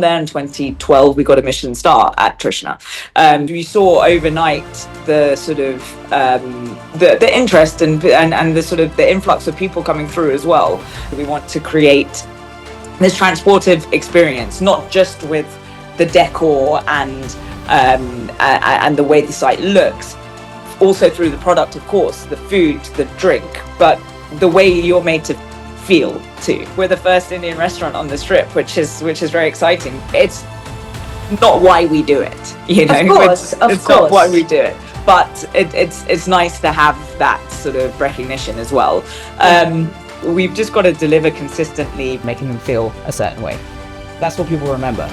There in 2012, we got a Michelin star at Trishna. We saw overnight the sort of the interest and the sort of the influx of people coming through as well. We want to create this transportive experience, not just with the decor and the way the site looks, also through the product, of course, the food, the drink, but the way you're made to feel too. We're the first Indian restaurant on the strip, which is very exciting. It's not why we do it, you know. Of course, it's not why we do it, but it's nice to have that sort of recognition as well. We've just got to deliver consistently, making them feel a certain way. That's what people remember.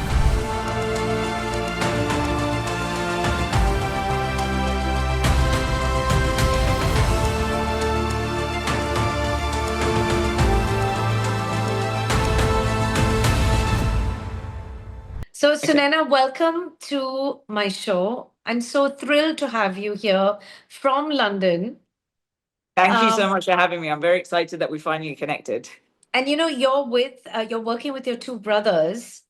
So, Sunaina, welcome to my show. I'm so thrilled to have you here from London. Thank you so much for having me. I'm very excited that we finally connected. And you're working with your two brothers.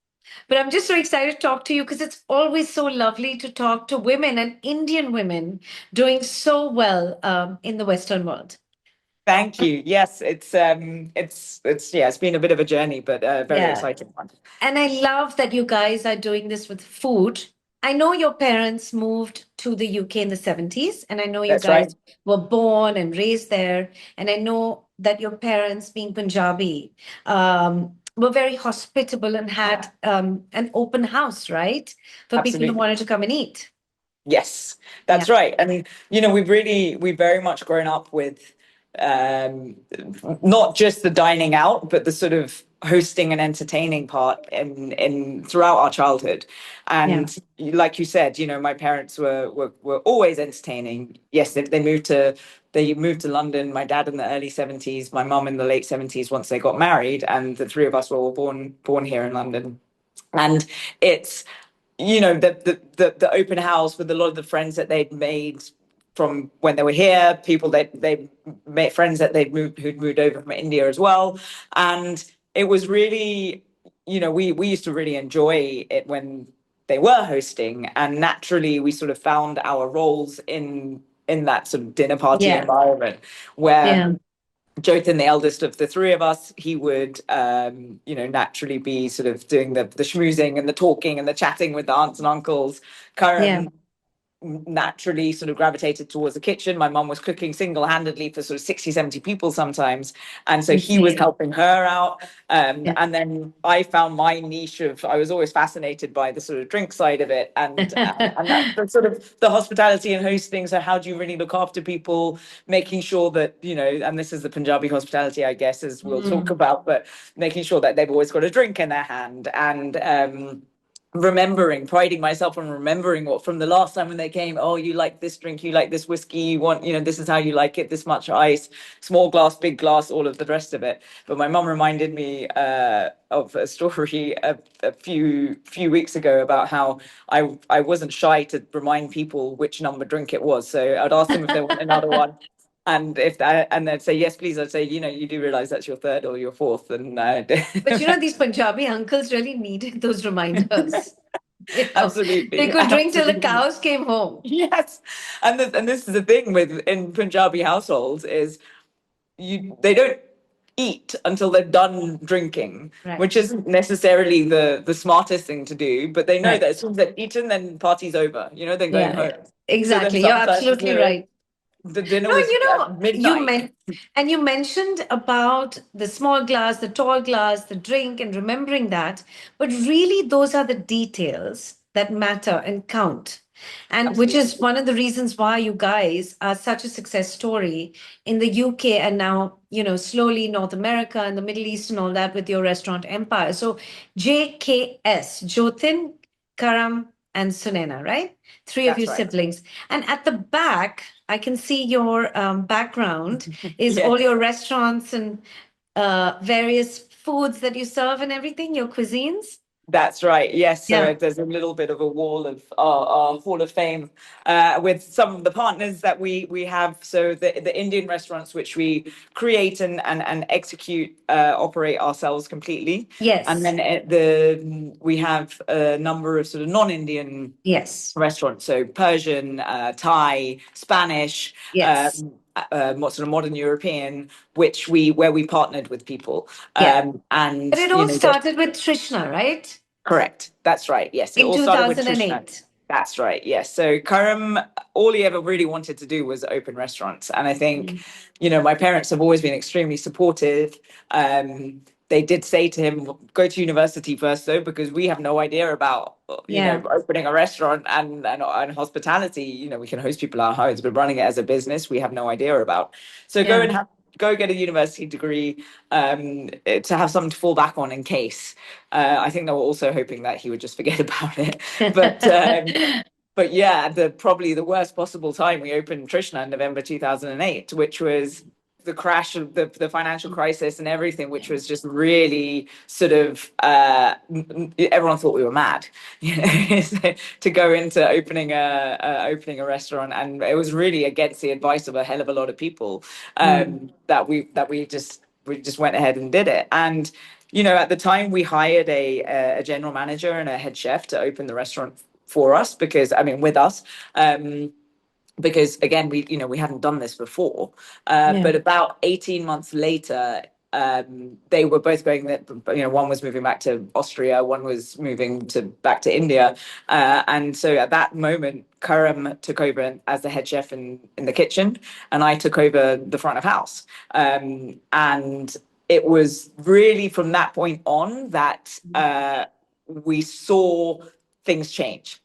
But I'm just so excited to talk to you because it's always so lovely to talk to women and Indian women doing so well in the Western world. Thank you. Yes, it's been a bit of a journey, but a very exciting one. And I love that you guys are doing this with food. I know your parents moved to the UK in the 70s, and I know you That's guys right. were born and raised there. And I know that your parents, being Punjabi, were very hospitable and had an open house, right? For people who Absolutely. wanted to come and eat. Yes, that's right. I mean, you know, we've very much grown up with not just the dining out, but the sort of hosting and entertaining part in throughout our childhood. And like you said, you know, my parents were always entertaining. Yes, they moved to London, my dad in the early 70s, my mum in the late 70s once they got married, and the three of us were all born here in London. And it's, you know, the open house with a lot of the friends that they'd made from when they were here, people that they made, friends that who'd moved over from India as well. And it was really, you know, we used to really enjoy it when they were hosting, and naturally we sort of found our roles in that sort of dinner party environment where Jyotin, the eldest of the three of us, he would, you know, naturally be sort of doing the schmoozing and the talking and the chatting with the aunts and uncles. Karam naturally sort of gravitated towards the kitchen. My mum was cooking single-handedly for sort of 60, 70 people sometimes. And so he was helping her out. And then I found my niche of, I was always fascinated by the sort of drink side of it. And that's the sort of the hospitality and hosting. So how do you really look after people, making sure that, you know, and this is the Punjabi hospitality, I guess, as we'll talk about, but making sure that they've always got a drink in their hand. And priding myself on remembering what from the last time when they came, oh, you like this drink, you like this whiskey, you want, you know, this is how you like it, this much ice, small glass, big glass, all of the rest of it. But my mum reminded me of a story a few weeks ago about how I wasn't shy to remind people which number drink it was. So I'd ask them if they want another one. And and they'd say, yes, please. I'd say, you know, you do realize that's your third or your fourth. And but you know, these Punjabi uncles really needed those reminders. You know, absolutely, they could drink till the cows came home. Yes, and this is the thing with in Punjabi households is they don't eat until they're done drinking, which isn't necessarily the smartest thing to do. But they know that as soon as they've eaten, then party's over. You know, they're going home. Exactly, so you're absolutely right. The dinner was at midnight. You mentioned about the small glass, the tall glass, the drink, and remembering that. But really, those are the details that matter and count. And which is one of the reasons why you guys are such a success story in the UK and now, you know, slowly North America and the Middle East and all that with your restaurant empire. So JKS, Jyotin, Karam, and Sunaina, right? Three of you siblings. And at the back, I can see your background is all your restaurants and various foods that you serve and everything, your cuisines. That's right. Yes. Yeah. So there's a little bit of a wall of our Hall of Fame with some of the partners that we have. So the Indian restaurants, which we create and execute, operate ourselves completely. And Yes. then we have a number of sort of non-Indian Yes. restaurants, so Persian, Thai, Spanish, Yes. sort of modern European, where we partnered with people, Yeah. But and it all started with Trishna, right? correct. That's right. Yes, it In all started with Trishna. 2008. That's right. Yes. So Karam, all he ever really wanted to do was open restaurants, and I think, Mm. my parents have always been extremely supportive. They did say to him, "Go to university first, though, because we have no idea about Yeah. opening a restaurant and hospitality. We can host people at our homes, but running it as a business, we have no idea about. So Yeah. go get a university degree, to have something to fall back on in case." I think they were also hoping that he would just forget about it. But but yeah, probably the worst possible time we opened Trishna in November 2008, which was the crash of the financial crisis and everything, which was just really sort of, everyone thought we were mad, to go into opening a restaurant, and it was really against the advice of a hell of a lot of people, Mm. that we just went ahead and did it. And at the time, we hired a general manager and a head chef to open the restaurant for us, because I mean, with us, because again, we hadn't done this before. Yeah. But about 18 months later, they were both going that, one was moving back to Austria, one was moving back to India, and so at that moment, Karam took over as the head chef in the kitchen, and I took over the front of house. And it was really from that point on that we saw things change.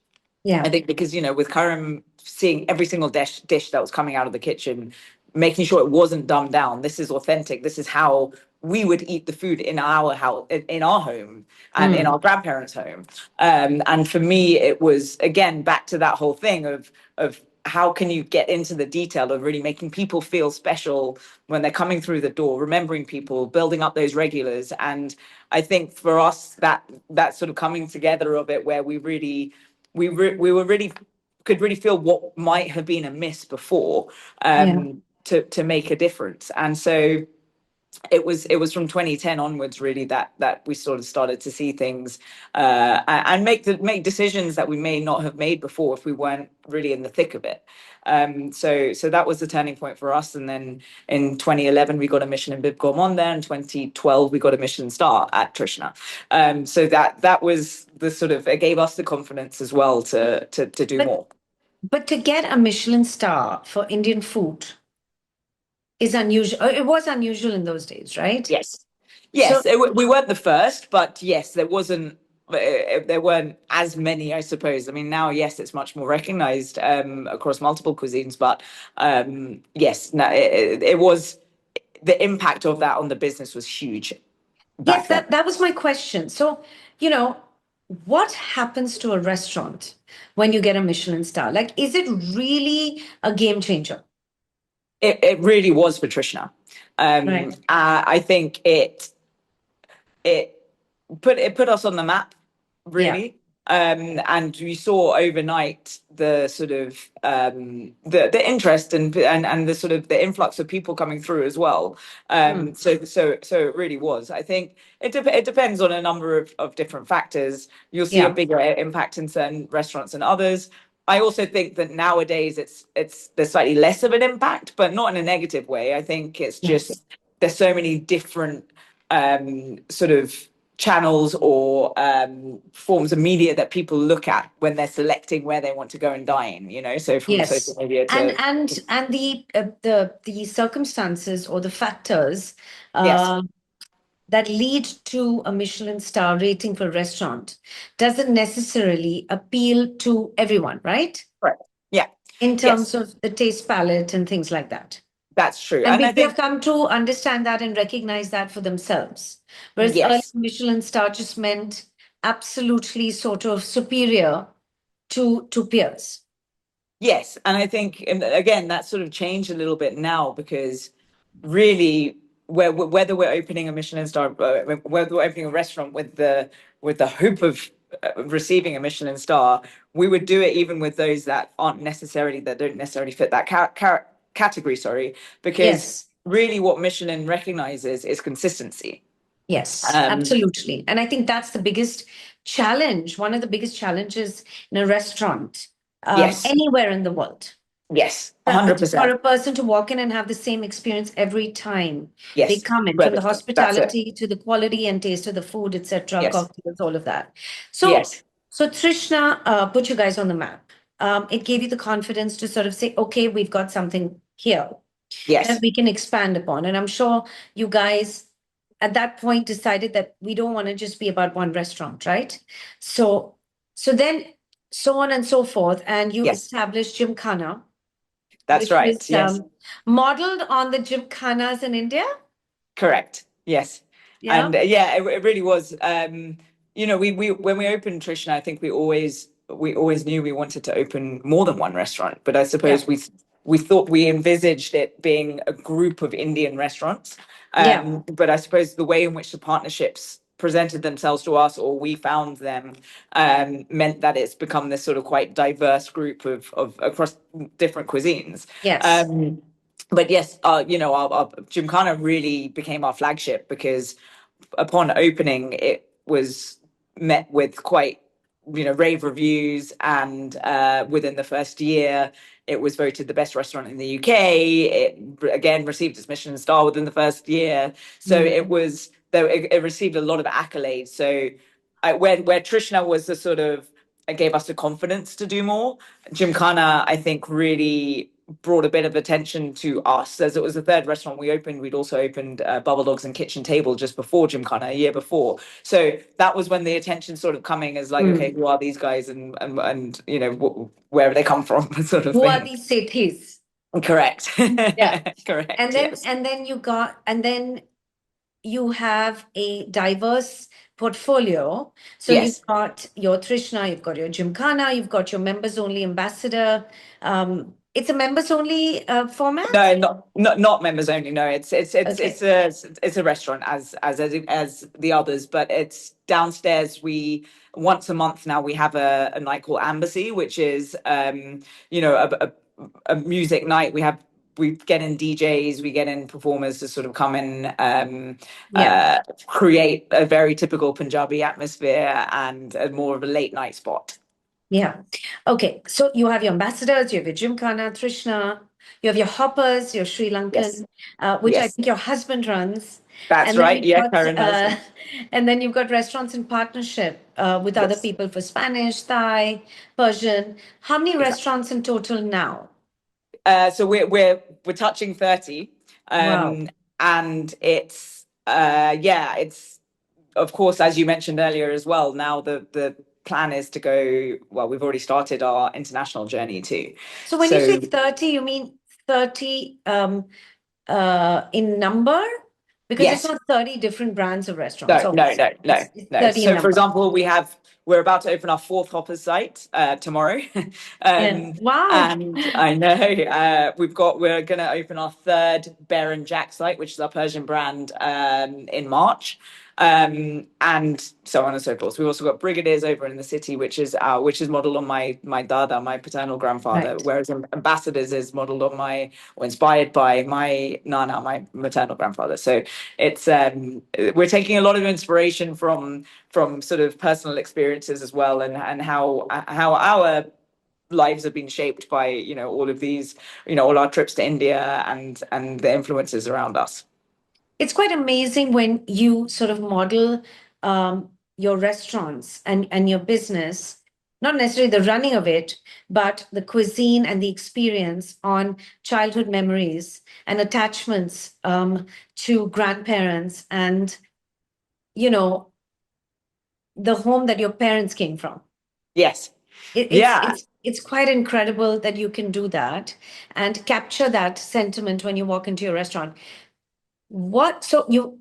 I Yeah. think because, with Karam seeing every single dish that was coming out of the kitchen, making sure it wasn't dumbed down. This is authentic. This is how we would eat the food in our house, in our home, and in Mm. our grandparents' home. And for me, it was again back to that whole thing of how can you get into the detail of really making people feel special when they're coming through the door, remembering people, building up those regulars. And I think for us, that sort of coming together of it, where we were really could really feel what might have been a miss before, Yeah. to make a difference. And so it was from 2010 onwards really that we sort of started to see things, and make decisions that we may not have made before if we weren't really in the thick of it. So that was the turning point for us. And then in 2011 we got a Michelin Bib Gourmand there. In 2012 we got a Michelin star at Trishna. So that was the sort of, it gave us the confidence as well to do But more. but to get a Michelin star for Indian food is unusual. It was unusual in those days, right? Yes. So Yes, we weren't the first, but yes, there weren't as many, I suppose. I mean, now, yes, it's much more recognized, across multiple cuisines, but yes, no, it was, the impact of that on the business was huge yes, back then. that was my question. So, you know, what happens to a restaurant when you get a Michelin star? Like, is it really a game changer? It really was for Trishna. Right. I think it it put us on the map, Yeah. really. And we saw overnight the sort of, the interest and the sort of the influx of people coming through as well. Mm. So it really was. I think it depends on a number of different factors. You'll see a Yeah. bigger impact in certain restaurants than others. I also think that nowadays there's slightly less of an impact, but not in a negative way. I think it's Yeah. just there's so many different, sort of channels or, forms of media that people look at when they're selecting where they want to go and dine. So from social Yes. media And to, the circumstances or the factors yes, uh, that lead to a Michelin star rating for a restaurant doesn't necessarily appeal to everyone, right? correct, yeah, In yes, terms of the taste palette and things like that. that's true. And And I people have think, come to understand that and recognize that for themselves. Whereas early yes, Michelin star just meant absolutely sort of superior to peers. yes, and I think, and again, that sort of changed a little bit now, because really whether we're opening a Michelin star, whether we're opening a restaurant with the hope of receiving a Michelin star, we would do it even with those that don't necessarily fit that category. Sorry, because Yes. really, what Michelin recognizes is consistency. Yes, Um, absolutely. And I think that's the biggest challenge, one of the biggest challenges in a restaurant, yes, anywhere in the world. yes, For 100%. a person to walk in and have the same experience every time they Yes, come in, from the but that's it. hospitality to the quality and taste of the food, etc., Yes, cocktails, all of that. So, yes, so Trishna put you guys on the map. It gave you the confidence to sort of say, okay, we've got something here that yes. we can expand upon. And I'm sure you guys at that point decided that we don't want to just be about one restaurant, right? So, so then so on and so forth. And you Yes, established Gymkhana, that's which right. is Yes, modeled on the Gymkhanas in India. correct. Yes, Yeah. and yeah, it really was. We when we opened Trishna, I think we always knew we wanted to open more than one restaurant, but I Yeah. suppose we thought we envisaged it being a group of Indian restaurants. Yeah. But I suppose the way in which the partnerships presented themselves to us, or we found them, meant that it's become this sort of quite diverse group of across different cuisines. Yes. Um, but yes, our Gymkhana really became our flagship because upon opening, it was met with quite rave reviews, and within the first year, it was voted the best restaurant in the UK. It again received its Michelin star within the first year, so it Mm. was though it received a lot of accolades. So where Trishna was the sort of gave us the confidence to do more, Gymkhana I think really brought a bit of attention to us, as it was the third restaurant we opened. We'd also opened Bubble Dogs and Kitchen Table just before Gymkhana, a year before. So that was when the attention sort of coming as like, okay, Mm. who are these guys, and where have they come from, sort of Who are thing. these Sethis? Correct. Yeah. Correct. Yes. And then you have a diverse portfolio. So you've Yes. got your Trishna, you've got your Gymkhana, you've got your members only ambassador. It's a members only format. No, not members only. No, Okay. it's a restaurant as the others, but it's downstairs. We once a month now we have a night called Embassy, which is a music night. We get in DJs, we get in performers to sort of come in, Yeah. create a very typical Punjabi atmosphere and more of a late night spot. Yeah. Okay. So you have your ambassadors, you have your Gymkhana, Trishna, you have your hoppers, your Sri Yes, Lankan, which I yes, think your husband runs. that's And then right. you've Yeah, got Karen does. and then you've got restaurants in partnership with other Yes, people for Spanish, Thai, Persian. How many exactly. restaurants in total now? So we're touching 30, Wow. and it's yeah, it's of course, as you mentioned earlier as well. Now the plan is to go. Well, we've already started our international journey too. So when you say So 30, you mean 30 in number? Because it's yes, not 30 different brands of restaurants, no, no, obviously. no, no, It's no. 30 in So, for number. example, we're about to open our fourth Hoppers site tomorrow, Yeah. um, Wow. and I know we're going to open our third Bear and Jack site, which is our Persian brand, in March, and so on and so forth. We've also got Brigadier's over in the city, which is modeled on my dada, my paternal grandfather, Right. whereas Ambassadors is modeled on or inspired by my nana, my maternal grandfather. So it's we're taking a lot of inspiration from sort of personal experiences as well, and how our lives have been shaped by all of these, all our trips to India and the influences around us. It's quite amazing when you sort of model your restaurants and your business, not necessarily the running of it, but the cuisine and the experience on childhood memories and attachments to grandparents and, you know, the home that your parents came from. Yes. It, it's Yeah. it's it's quite incredible that you can do that and capture that sentiment when you walk into your restaurant. What so you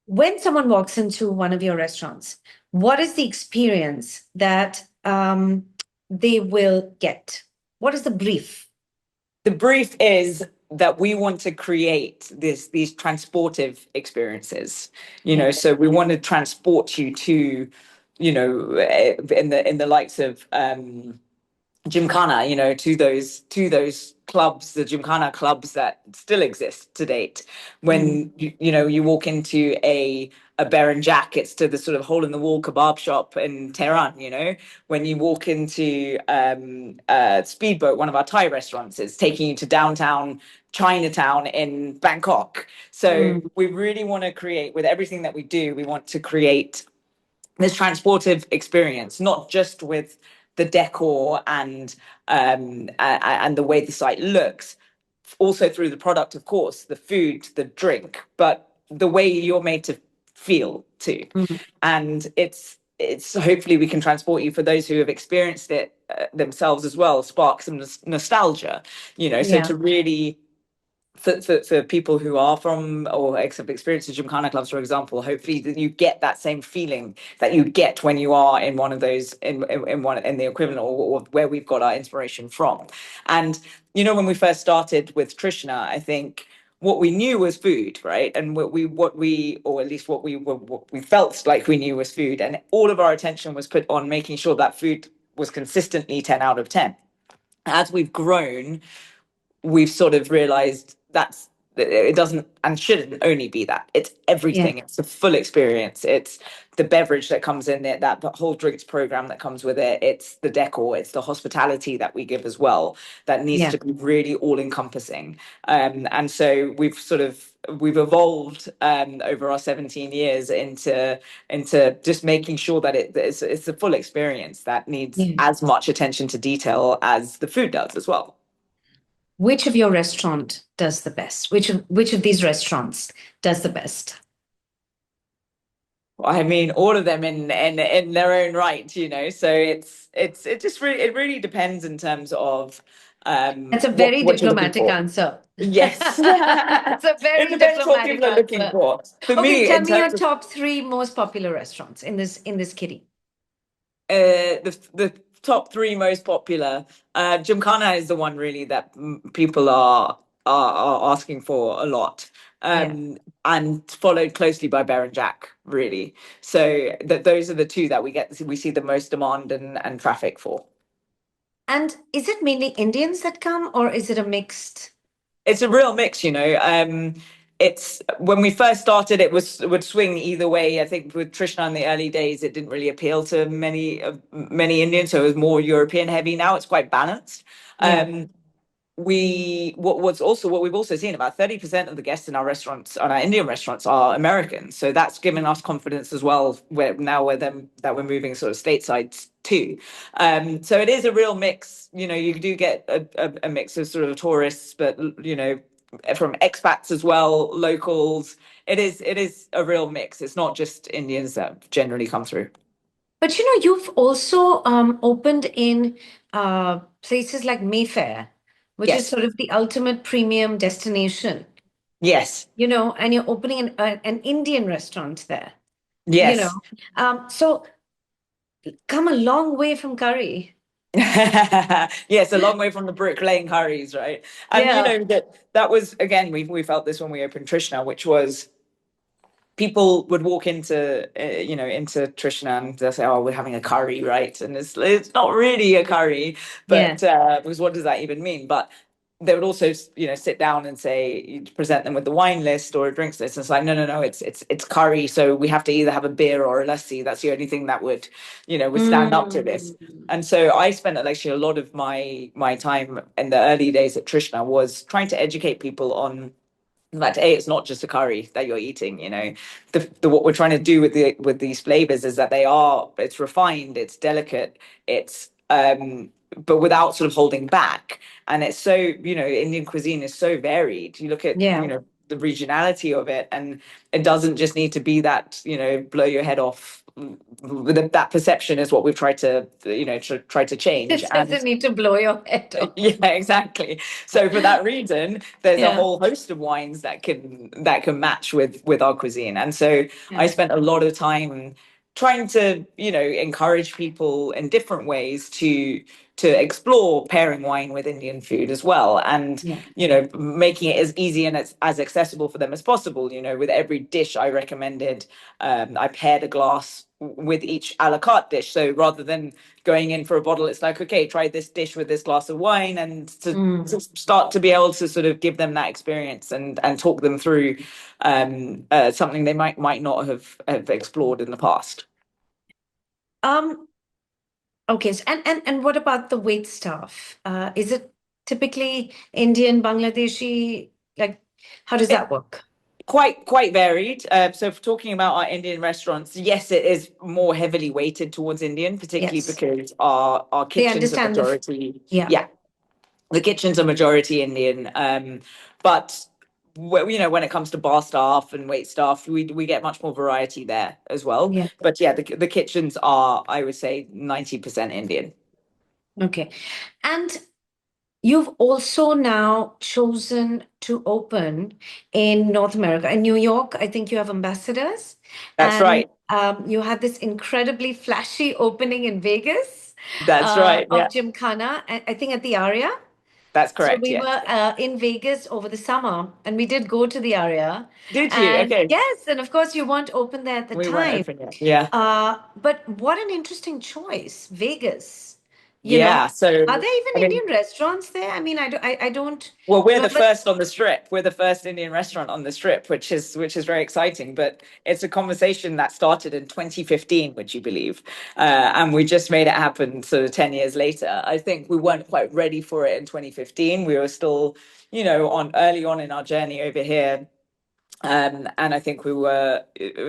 when someone walks into one of your restaurants, what is the experience that they will get? What is the brief? The brief is that we want to create these transportive experiences, Yeah. so we want to transport you to, in the likes of Gymkhana, to those clubs, the Gymkhana clubs that still exist to date. When you walk into a Bear and Jack, it's to the sort of hole in the wall kebab shop in Tehran. When you walk into Speedboat, one of our Thai restaurants, it's taking you to downtown Chinatown in Bangkok. So we really want to create, with everything that we do, we want to create this transportive experience, not just with the decor and the way the site looks, also through the product, of course, the food, the drink, but the way you're made to feel too. And it's hopefully we can transport you, for those who have experienced it themselves as well, spark some nostalgia, so Yeah. to really, for people who are from or have experienced the Gymkhana clubs, for example, hopefully that you get that same feeling that you get when you are in one of those, in one, in the equivalent, or where we've got our inspiration from. And when we first started with Trishna, I think what we knew was food, right? And what we or at least what we felt like we knew was food, and all of our attention was put on making sure that food was consistently 10 out of 10. As we've grown, we've sort of realized that's it doesn't and shouldn't only be that. It's Yeah. everything. It's the full experience. It's the beverage that comes in it, that the whole drinks program that comes with it. It's the decor. It's the hospitality that we give as well. That needs Yeah. to be really all encompassing. And so we've evolved over our 17 years into just making sure that it's a full experience that needs Yeah. as much attention to detail as the food does as well. Which of your restaurant does the best? Which of these restaurants does the best? I mean, all of them in their own right, So it really depends in terms of That's a what very what you're looking diplomatic for. answer. Yes, It's a it very depends what diplomatic people are looking answer. for. For Okay, me, tell in me your terms of top three most popular restaurants in this kitty. the top three most popular, Gymkhana is the one really that people are asking for a lot, Yeah. and followed closely by Bear and Jack, really. So that those are the two that we see the most demand and traffic for. And is it mainly Indians that come, or is it a mixed? It's a real mix. It's when we first started, would swing either way. I think with Trishna in the early days, it didn't really appeal to many Indians, so it was more European heavy. Now it's quite balanced. Yeah. What we've also seen, about 30% of the guests in our restaurants, on our Indian restaurants, are Americans. So that's given us confidence as well, that we're moving sort of stateside too. So it is a real mix. You do get a mix of sort of tourists, but from expats as well, locals. It is a real mix. It's not just Indians that generally come through. But you've also opened in places like Mayfair, which is Yes. sort of the ultimate premium destination, Yes. and you're opening an Indian restaurant there, you know. Yes. So come a long way from curry. Yes, a long way from the brick lane curries, right? And Yeah. that was, again, we felt this when we opened Trishna, which was people would walk into Trishna, and they'll say, "Oh, we're having a curry, right?" And it's not really a curry, Yeah. but because what does that even mean? But they would also sit down and say, you'd present them with the wine list or a drinks list, and it's like, no, no, no, it's curry, so we have to either have a beer or a lassi. That's the only thing that would stand up to this. Mm. And so I spent actually a lot of my time in the early days at Trishna was trying to educate people on that it's not just a curry that you're eating. What we're trying to do with these flavors is that it's refined, it's delicate, it's but without sort of holding back. And it's so, Indian cuisine is so varied. You look at Yeah. the regionality of it, and it doesn't just need to be that, blow your head off. That perception is what we've tried to try to change. It And doesn't need to blow your head off. yeah, exactly. So for that reason, there's a Yeah. whole host of wines that can match with our cuisine. And so I Yeah. spent a lot of time trying to, encourage people in different ways to explore pairing wine with Indian food as well, and Yeah. making it as easy and as accessible for them as possible. With every dish I recommended, I paired a glass with each a la carte dish. So rather than going in for a bottle, it's like, okay, try this dish with this glass of wine, and to start to be able to sort of give them that experience and talk them through something they might not have explored in the past. Um, okay, so, and what about the wait staff? Is it typically Indian, Bangladeshi? Like, how does It, that work? quite varied. So if talking about our Indian restaurants, yes, it is more heavily weighted towards Indian, particularly Yes, because our they kitchens are understand majority. yeah, Yeah, the kitchens are majority Indian. But when it comes to bar staff and wait staff, we get much more variety there as well. yeah. But yeah, the kitchens are, I would say, 90% Indian. Okay. And you've also now chosen to open in North America. In New York, I think you have ambassadors, That's and right. you had this incredibly flashy opening in Vegas That's right. of Yeah, Gymkhana, I think at the Aria. that's So correct. we Yes. were in Vegas over the summer, and we did go to the Aria. Did you? And Okay. yes, and of course, you weren't open there at the We weren't time. open yet. Yeah. But what an interesting choice, Vegas. You know, Yeah. So, are there even I mean, Indian restaurants there? I mean, I don't well, we're the remember. first on the strip. We're the first Indian restaurant on the strip, which is very exciting. But it's a conversation that started in 2015, would you believe? And we just made it happen sort of 10 years later. I think we weren't quite ready for it in 2015. We were still, on early on in our journey over here. And I think we were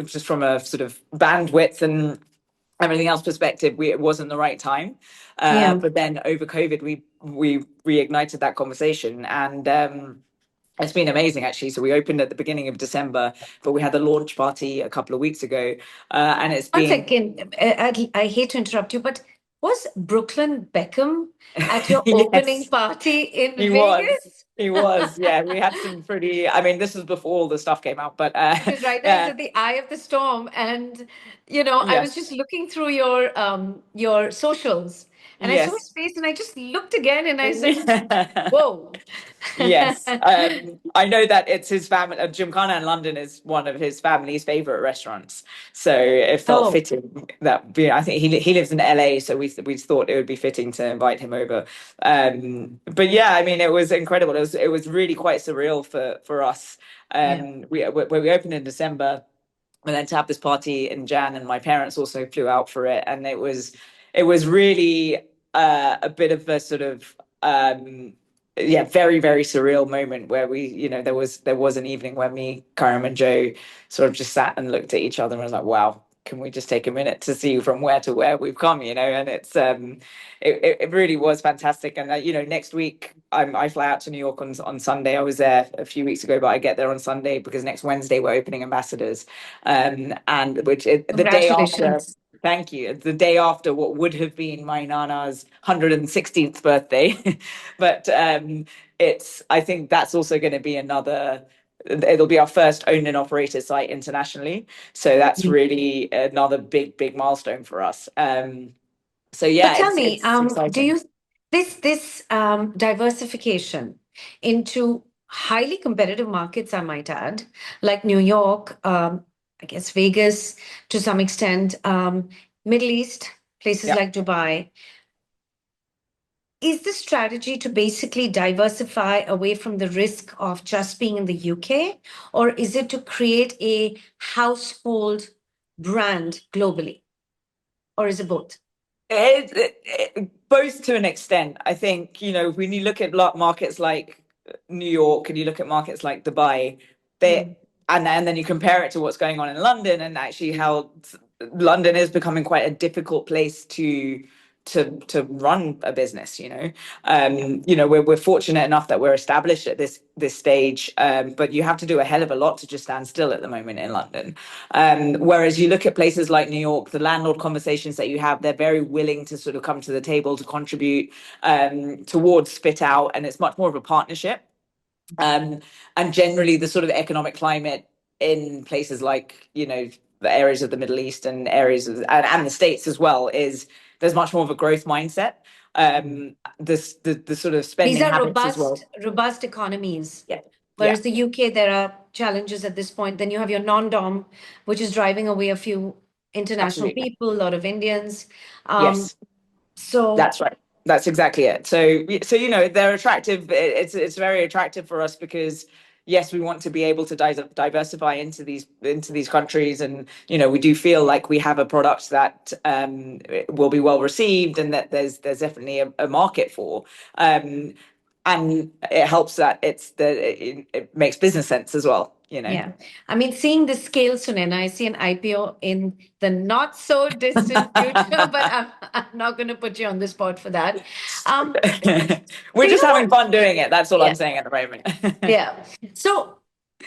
just from a sort of bandwidth and everything else perspective, it wasn't the right time. Yeah, But then over COVID, we reignited that conversation, and it's been amazing actually. So we opened at the beginning of December, but we had the launch party a couple of weeks ago, and it's one been second. I hate to interrupt you, but was Brooklyn Beckham at your opening yes, party in he was. Vegas? He was, yeah. We had some pretty. I mean, this was before all the stuff came out, but Because right now it's yeah, at the eye of the storm, and I was yes, just looking through your socials, and I saw his yes. face, and I just looked again, and I said, "Whoa." Yes, I know that it's his family. Gymkhana in London is one of his family's favorite restaurants, so it felt Oh, fitting that. I think he lives in LA, so we thought it would be fitting to invite him over. But yeah, I mean, it was incredible. It was really quite surreal for us. yeah. We opened in December, and then to have this party in Jan, and my parents also flew out for it, and it was really a bit of a sort of yeah, very very surreal moment where there was an evening where me, Karam, and Joe sort of just sat and looked at each other and was like, wow, can we just take a minute to see from where to where we've come, and it really was fantastic. And next week I fly out to New York on Sunday. I was there a few weeks ago, but I get there on Sunday because next Wednesday we're opening ambassadors, and the day after. Congratulations. Thank you. It's the day after what would have been my nana's 116th birthday. But I think that's also going to be it'll be our first owned and operated site internationally. So that's really another big, big milestone for us. So But yeah, tell it's me, it's do exciting. you this diversification into highly competitive markets, I might add, like New York, I guess Vegas to some extent, Middle East, places Yeah. like Dubai, is the strategy to basically diversify away from the risk of just being in the UK, or is it to create a household brand globally, or is it both? Both to an extent. I think, when you look at markets like New York and you look at markets like Dubai, they Mm. and then you compare it to what's going on in London, and actually how London is becoming quite a difficult place to run a business. We're fortunate enough that we're established at this stage, but you have to do a hell of a lot to just stand still at the moment in London. Whereas you look at places like New York, the landlord conversations that you have, they're very willing to sort of come to the table to contribute towards fit out, and it's much more of a partnership. And generally, the sort of economic climate in places like the areas of the Middle East and areas of, and the States as well, is there's much more of a growth mindset. The sort of These spending are habits as well. robust economies. Yeah. Whereas the UK, there are challenges at this point. Then you have your non-dom, which is driving away a few international Absolutely. people, a lot of Indians. Yes. So That's right. That's exactly it. So they're attractive. It's very attractive for us because yes, we want to be able to diversify into these countries, and we do feel like we have a product that will be well received, and that there's definitely a market for. And it helps that it makes business sense as well. yeah, I mean, seeing the scale, Sunaina, I see an IPO in the not so distant future, but I'm not going to put you on the spot for that. We're You just know having what? fun doing it. That's all Yeah, I'm saying at the moment. yeah. So,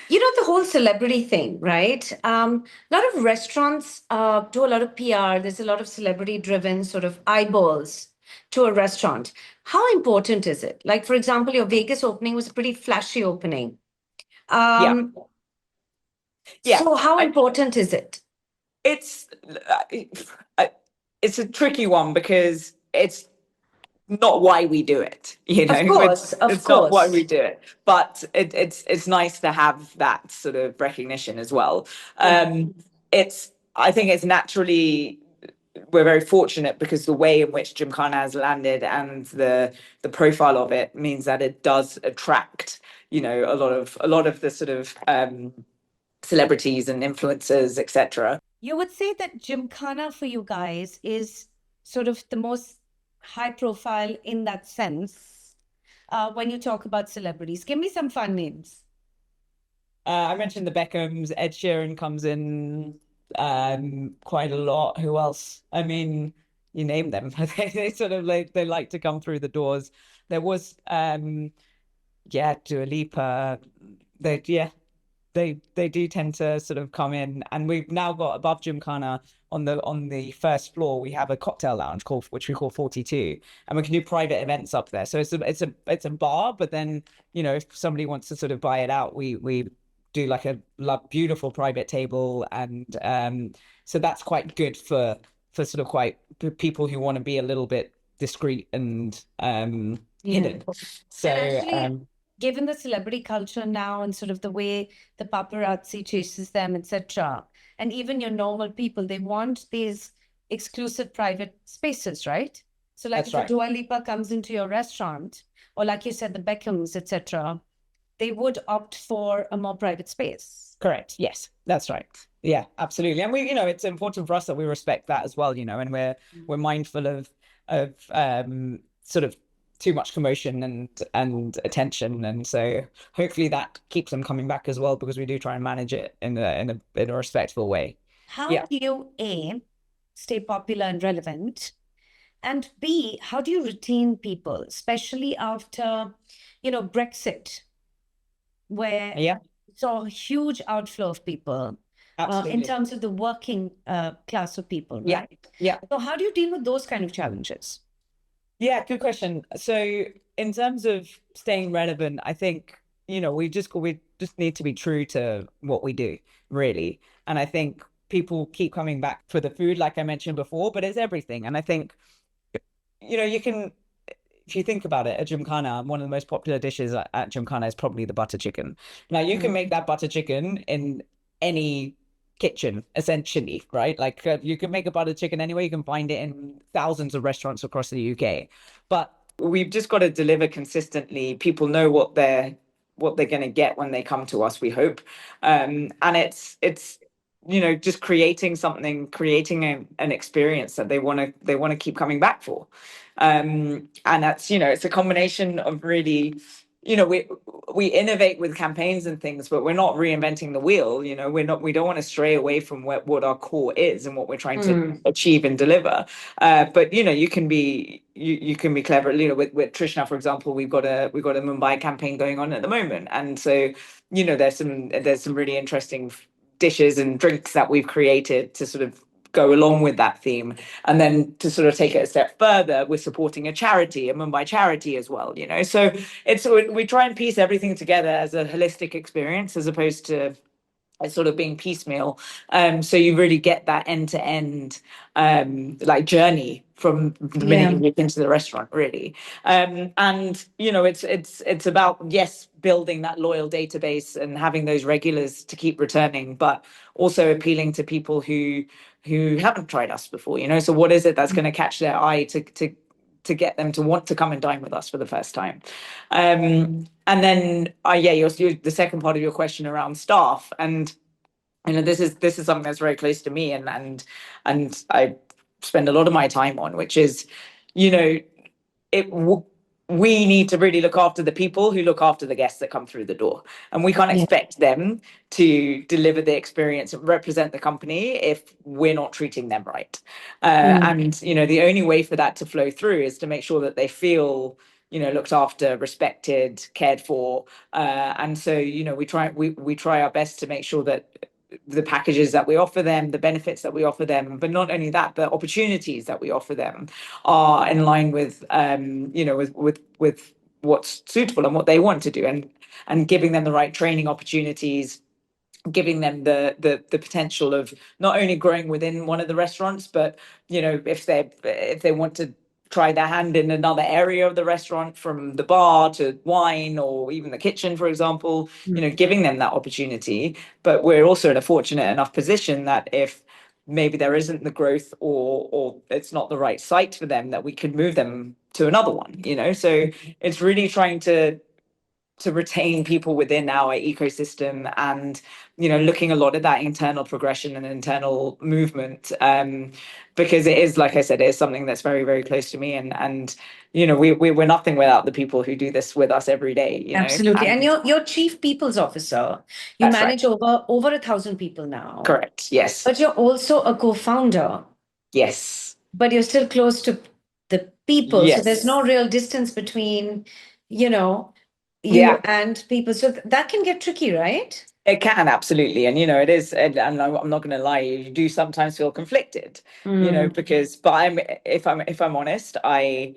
the whole celebrity thing, right? A lot of restaurants do a lot of PR. There's a lot of celebrity-driven sort of eyeballs to a restaurant. How important is it? Like, for example, your Vegas opening was a pretty flashy opening. Yeah. Yeah. So how important is it? It's it's a tricky one because it's not why we do it. Of course, of It's not why course. we do it, but it's nice to have that sort of recognition as well. Yeah. I think it's naturally, we're very fortunate because the way in which Gymkhana has landed and the profile of it means that it does attract a lot of the sort of celebrities and influencers, etc. You would say that Gymkhana for you guys is sort of the most high profile in that sense when you talk about celebrities. Give me some fun names. I mentioned the Beckhams. Ed Sheeran comes in quite a lot. Who else? I mean, you name them. They sort of they like to come through the doors. There was Dua Lipa. They do tend to sort of come in, and we've now got above Gymkhana on the first floor. We have a cocktail lounge which we call 42, and we can do private events up there. So it's a bar, but then if somebody wants to sort of buy it out, we do like a beautiful private table, and so that's quite good for sort of quite people who want to be a little bit discreet and hidden. So And actually, given the celebrity culture now and sort of the way the paparazzi chases them, etc., and even your normal people, they want these exclusive private spaces, right? So like that's if a right. Dua Lipa comes into your restaurant, or like you said, the Beckhams, etc., they would opt for a more private space. Correct. Yes, that's right. Yeah, absolutely. And we, it's important for us that we respect that as well, and we're mindful of sort of too much commotion and attention, and so hopefully that keeps them coming back as well, because we do try and manage it in a respectful way. How do you A, stay popular and relevant, and B, how do you retain people, especially after Brexit, where Yeah, saw a huge outflow of people in absolutely. terms of the working class of people, Yeah, right? yeah. So how do you deal with those kind of challenges? Yeah, good question. So in terms of staying relevant, I think, we just need to be true to what we do, really. And I think people keep coming back for the food, like I mentioned before, but it's everything. And I think, you can, if you think about it, at Gymkhana, one of the most popular dishes at Gymkhana is probably the butter chicken. Now, you can make that butter chicken in any kitchen, essentially, right? Like you can make a butter chicken anywhere. You can find it in thousands of restaurants across the UK. But we've just got to deliver consistently. People know what they're going to get when they come to us, we hope. And it's just creating something, creating an experience that they want to keep coming back for. And that's, it's a combination of really, we innovate with campaigns and things, but we're not reinventing the wheel. We don't want to stray away from what our core is and what we're trying to achieve and deliver. But you can be clever. With Trishna, for example, we've got a Mumbai campaign going on at the moment, and so there's some really interesting dishes and drinks that we've created to sort of go along with that theme. And then to sort of take it a step further, we're supporting a Mumbai charity as well, So we try and piece everything together as a holistic experience, as opposed to It's sort of being piecemeal. So you really get that end to end like journey from the minute Yeah. you walk into the restaurant, really. And it's about, yes, building that loyal database and having those regulars to keep returning, but also appealing to people who haven't tried us before. So what is it that's going to catch their eye to get them to want to come and dine with us for the first time? And then, yeah, the second part of your question around staff, and this is something that's very close to me, and I spend a lot of my time on, which is, you know, it we need to really look after the people who look after the guests that come through the door, and we can't Yeah. expect them to deliver the experience and represent the company if we're not treating them right. And the only way for that to flow through is to make sure that they feel looked after, respected, cared for. And so we try our best to make sure that the packages that we offer them, the benefits that we offer them, but not only that, the opportunities that we offer them are in line with with what's suitable and what they want to do, and giving them the right training opportunities, giving them the potential of not only growing within one of the restaurants, but if they want to try their hand in another area of the restaurant, from the bar to wine or even the kitchen, for example, giving them that opportunity. But we're also in a fortunate enough position that if maybe there isn't the growth, or it's not the right site for them, that we could move them to another one. So it's really trying to retain people within our ecosystem, and looking a lot at that internal progression and internal movement, because it is, like I said, it is something that's very, very close to me, and we're nothing without the people who do this with us every day. Absolutely. And And you're chief people's officer. You that's right. manage over 1,000 people now, Correct. Yes. but you're also a co-founder, Yes. but you're still close to the people. So there's Yes. no real distance between, you know, you Yeah. and people. So that can get tricky, right? It can, absolutely. And it is, and I'm not going to lie, you do sometimes feel conflicted, Mm. because, but if I'm honest, I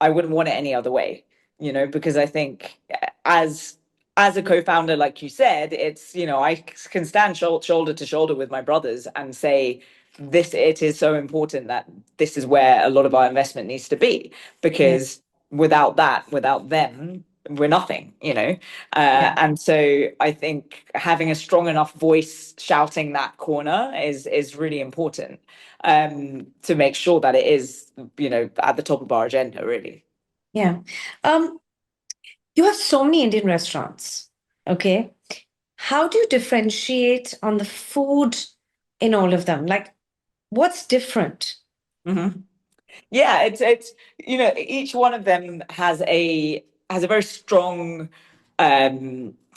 wouldn't want it any other way, because I think, as a co-founder, like you said, it's, I can stand shoulder to shoulder with my brothers and say, it is so important that this is where a lot of our investment needs to be, Yeah. because without them, we're nothing. Yeah. And so I think having a strong enough voice shouting that corner is really important, to make sure that it is, at the top of our agenda, really. Yeah. Um, you have so many Indian restaurants. Okay. How do you differentiate on the food in all of them? Like, what's different? Mhm. Yeah, it's each one of them has a very strong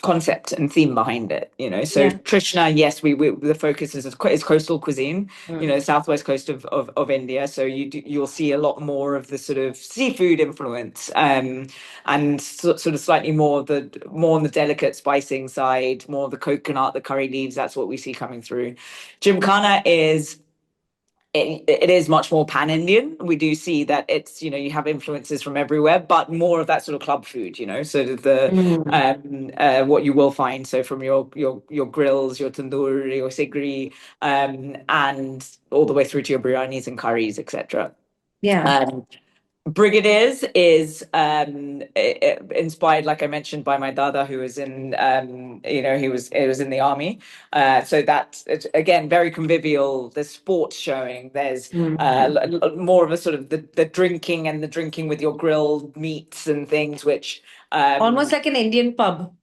concept and theme behind it. So Yeah. Trishna, yes, we the focus is coastal cuisine. Mm. Southwest coast of India. So you'll see a lot more of the sort of seafood influence, and sort of slightly more on the delicate spicing side, more of the coconut, the curry leaves. That's what we see coming through. Gymkhana is it is much more pan-Indian. We do see that it's, you have influences from everywhere, but more of that sort of club food, sort of the Mm. what you will find. So from your grills, your tandoori, your sigri, and all the way through to your biryanis and curries, etc. Yeah. Um, Brigadiers is inspired, like I mentioned, by my dada, who was in, he was in the army. So that's, again, very convivial. There's sports showing. There's Mm. more of a sort of the drinking, and the drinking with your grilled meats and things, which Almost like an Indian pub.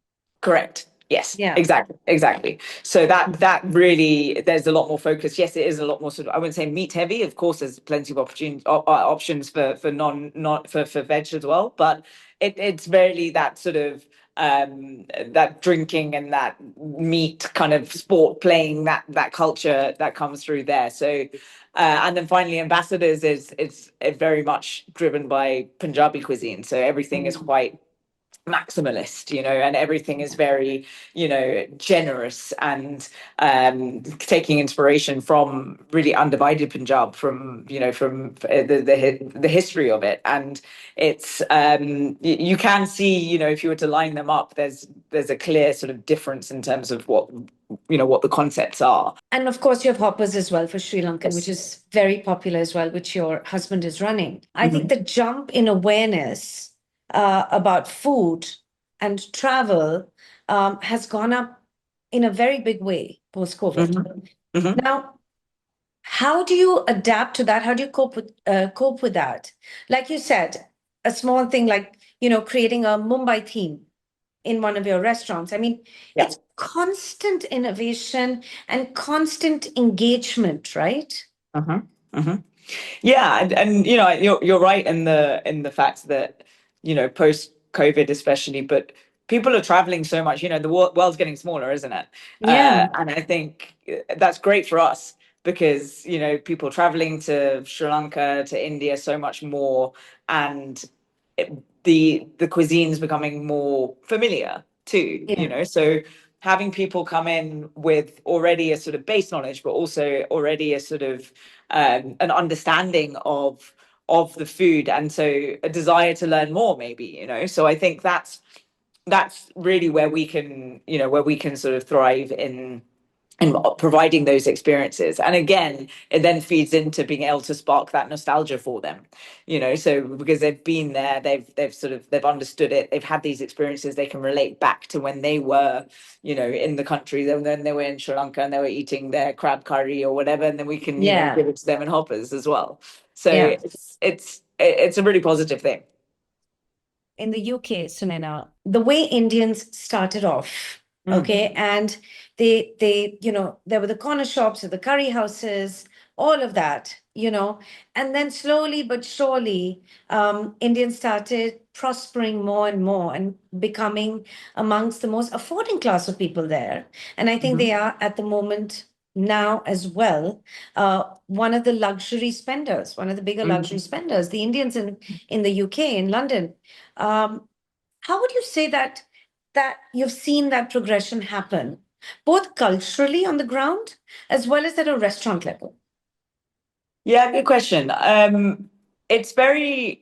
correct. Yes, Yeah. exactly, exactly. So that really, there's a lot more focus. Yes, it is a lot more sort of, I wouldn't say meat heavy. Of course, there's plenty of options for not for veg as well, but it's really that sort of that drinking and that meat kind of sport playing, that culture that comes through there. So and then finally, ambassadors is very much driven by Punjabi cuisine. So everything is Mm. quite maximalist, and everything is very, generous, and taking inspiration from really undivided Punjab, from the history of it. And it's you can see, if you were to line them up, there's a clear sort of difference in terms of what what the concepts are. And of course, you have hoppers as well for Sri Lankan, which Yes. is very popular as well, which your husband is running. I think Mhm. the jump in awareness about food and travel has gone up in a very big way post-COVID. Mhm. Mhm. Now, how do you adapt to that? How do you cope with that? Like you said, a small thing like, creating a Mumbai theme in one of your restaurants. I mean, Yeah. it's constant innovation and constant engagement, right? Uh-huh. Uh-huh. Yeah, and you're right in the fact that post COVID especially, but people are traveling so much. The world's getting smaller, isn't it? Yeah, And I think that's great for us because people traveling to Sri Lanka, to India, so much more, and it, the cuisine's becoming more familiar too. yeah, So having people come in with already a sort of base knowledge, but also already a sort of an understanding of the food, and so a desire to learn more, maybe. So I think that's really where we can sort of thrive in providing those experiences. And again, it then feeds into being able to spark that nostalgia for them. So because they've been there, they've understood it, they've had these experiences, they can relate back to when they were in the country, then they were in Sri Lanka and they were eating their crab curry or whatever, and then we can yeah, give it to them in hoppers as well. So yeah. it's a really positive thing. In the UK, Sunaina, the way Indians started off, Mm. okay, and they, there were the corner shops or the curry houses, all of that, and then slowly but surely, Indians started prospering more and more and becoming amongst the most affording class of people there. And I think Mhm. they are at the moment now as well, one of the luxury spenders, one of the bigger luxury Mhm. spenders, the Indians in the UK, in London. Um, how would you say that you've seen that progression happen, both culturally on the ground as well as at a restaurant level? Yeah, good question. It's very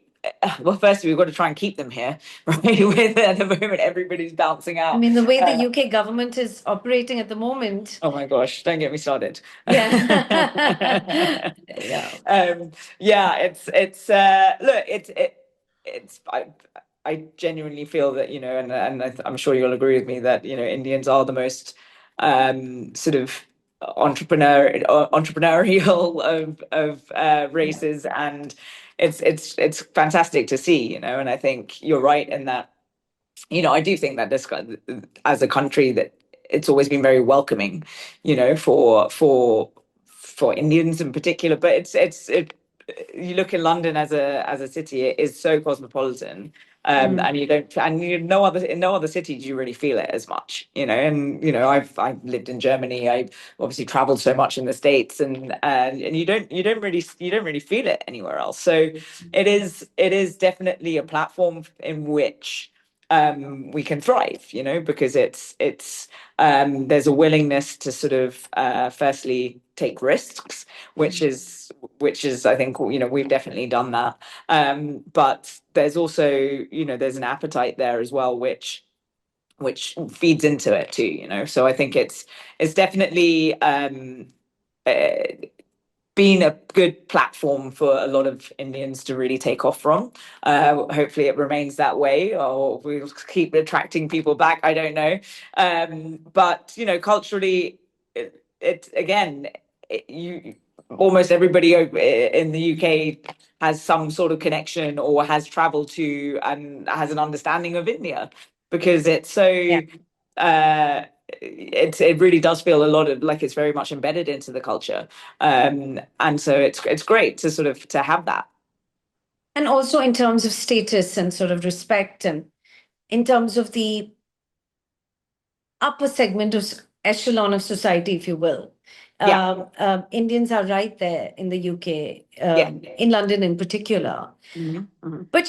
well. Firstly, we've got to try and keep them here, right? With at the moment, everybody's bouncing I out. mean, the way the Uh, UK government is operating at the moment. oh my gosh, don't get me started. Yeah. Yeah. um, yeah, it's look, it's I genuinely feel that and I'm sure you'll agree with me that Indians are the most sort of entrepreneurial of Yeah. races, and it's fantastic to see, and I think you're right in that. I do think that this, as a country, that it's always been very welcoming, for Indians in particular. But you look in London as a city, it is so cosmopolitan. Mm. And you don't, and in no other city do you really feel it as much, and I've lived in Germany. I've obviously traveled so much in the States, and you don't really feel it anywhere else. So it is definitely a platform in which we can thrive, because there's a willingness to sort of firstly take risks, which is I think we've definitely done that. But there's also there's an appetite there as well, which feeds into it too. So I think it's definitely uh, been a good platform for a lot of Indians to really take off from. Hopefully, it remains that way, or we'll keep attracting people back. I don't know, but culturally, it again, you almost everybody in the UK has some sort of connection or has traveled to and has an understanding of India because it's so. Yeah. Uh, it really does feel a lot of like it's very much embedded into the culture, and so it's great to sort of to have that. And also in terms of status and sort of respect, and in terms of the upper segment of echelon of society, if you will. Yeah, Indians are right there in the UK, yeah. in London in particular. Mhm, mhm. But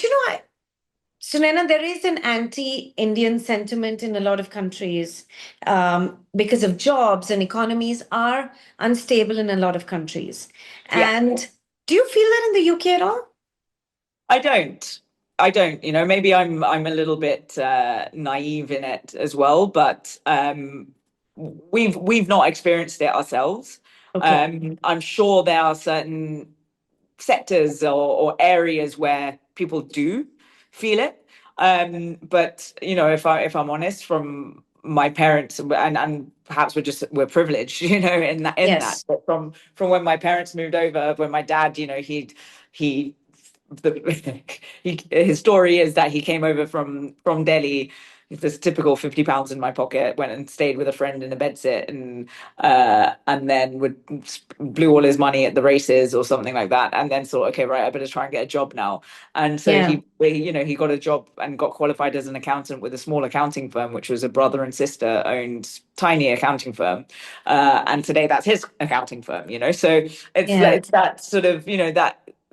Sunaina, there is an anti-Indian sentiment in a lot of countries because of jobs and economies are unstable in a lot of countries. Yeah, And do you feel that in the UK at all? I don't. I don't. Maybe I'm a little bit naive in it as well, but we've not experienced it ourselves. Okay. I'm sure there are certain sectors or areas where people do feel it. But you know, if I'm honest, from my parents, and perhaps we're privileged, you know, in that. Yes. But from when my parents moved over, when my dad, you know, he his story is that he came over from Delhi, this typical £50 in my pocket, went and stayed with a friend in a bedsit, and then blew all his money at the races or something like that, and then thought, okay, right, I better try and get a job now. And so Yeah. he got a job and got qualified as an accountant with a small accounting firm, which was a brother and sister owned tiny accounting firm, and today that's his accounting firm. You know, so Yeah. it's that sort of, you know,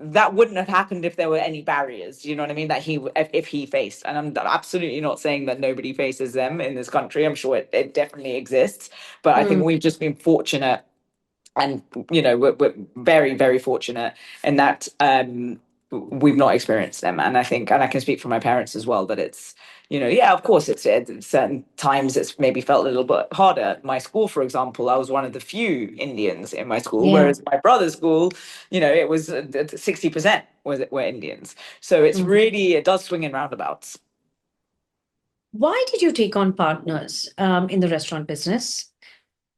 that wouldn't have happened if there were any barriers, you know what I mean, that if he faced. And I'm absolutely not saying that nobody faces them in this country. I'm sure it definitely exists, but I think Mm. we've just been fortunate, and you know, we're very, very fortunate in that we've not experienced them. And I think, and I can speak for my parents as well, that it's, you know, yeah, of course, it's at certain times it's maybe felt a little bit harder. At my school, for example, I was one of the few Indians in my school, Yeah. whereas my brother's school, you know, it was 60% were Indians. So it's Mm. really, it does swing in roundabouts. Why did you take on partners in the restaurant business,